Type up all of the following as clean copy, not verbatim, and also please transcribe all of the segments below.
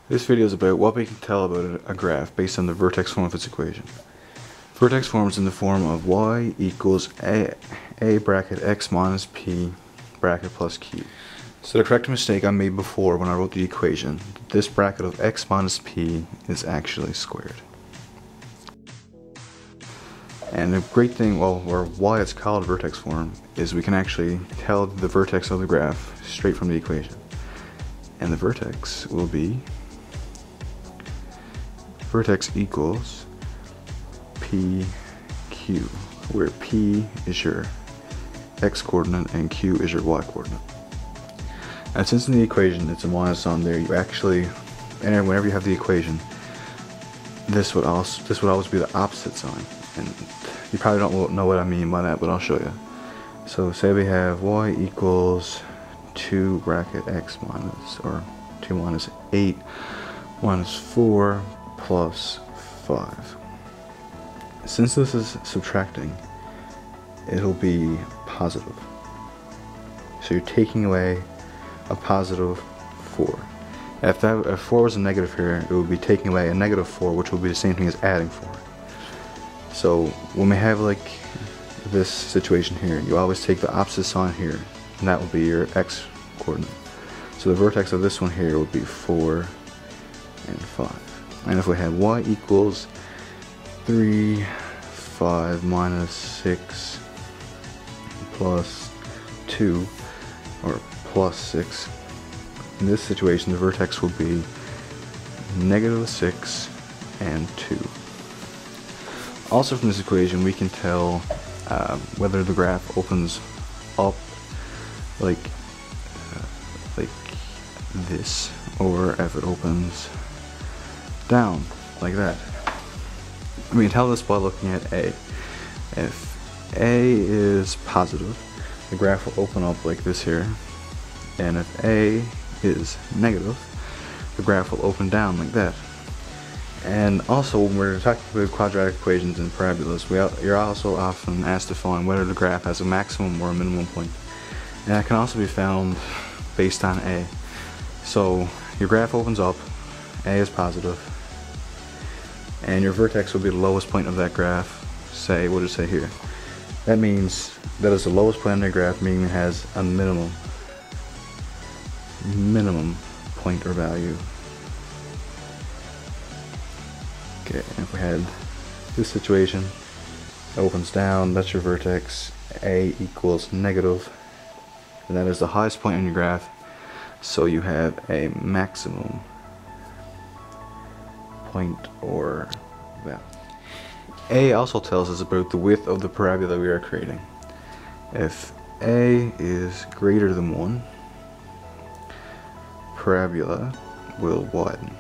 This video is about what we can tell about a graph based on the vertex form of its equation. Vertex form is in the form of y equals a bracket x minus p bracket plus q. So to correct a mistake I made before when I wrote the equation, this bracket of x minus p is actually squared. And the great thing, or why it's called vertex form, is we can actually tell the vertex of the graph straight from the equation. And the vertex will be vertex equals PQ, where P is your x coordinate and Q is your y coordinate. And since in the equation it's a minus on there, you actually, and whenever you have the equation, this would always be the opposite sign. And you probably don't know what I mean by that, but I'll show you. So say we have y equals 2 bracket x minus, or 2 minus 8 minus 4 plus 5. Since this is subtracting, it'll be positive. So you're taking away a positive 4. If 4 was a negative here, it would be taking away a negative 4, which will be the same thing as adding 4. So when we have like this situation here, you always take the opposite sign here, and that will be your x coordinate. So the vertex of this one here would be 4 and 5. And if we had y equals 3, 5 minus 6 plus 2, or plus 6, in this situation the vertex will be negative 6 and 2. Also from this equation we can tell whether the graph opens up like this, or if it opens down like that. We can tell this by looking at A. If A is positive, the graph will open up like this here, and if A is negative, the graph will open down like that. And also, when we're talking about quadratic equations and parabolas, you're also often asked to find whether the graph has a maximum or a minimum point. And that can also be found based on A. So your graph opens up, A is positive, and your vertex will be the lowest point of that graph. Say, what does it say here? That means that is the lowest point on the graph, meaning it has a minimum point or value. Okay, if we had this situation, it opens down, that's your vertex, A equals negative, and that is the highest point on your graph, so you have a maximum point or value. A also tells us about the width of the parabola we are creating. If A is greater than 1, parabola will widen.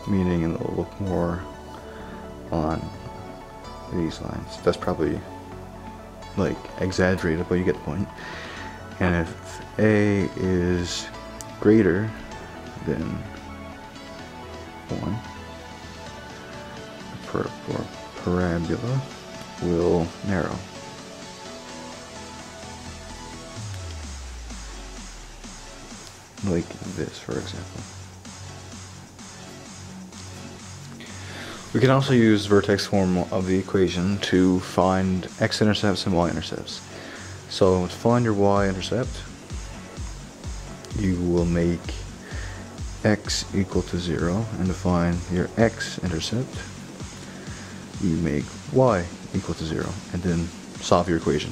Meaning it'll look more on these lines. That's probably like exaggerated, but you get the point. And if A is greater than 1, the parabola will narrow. Like this, for example. We can also use vertex form of the equation to find x-intercepts and y-intercepts. So to find your y-intercept, you will make x equal to 0, and to find your x-intercept, you make y equal to 0, and then solve your equation.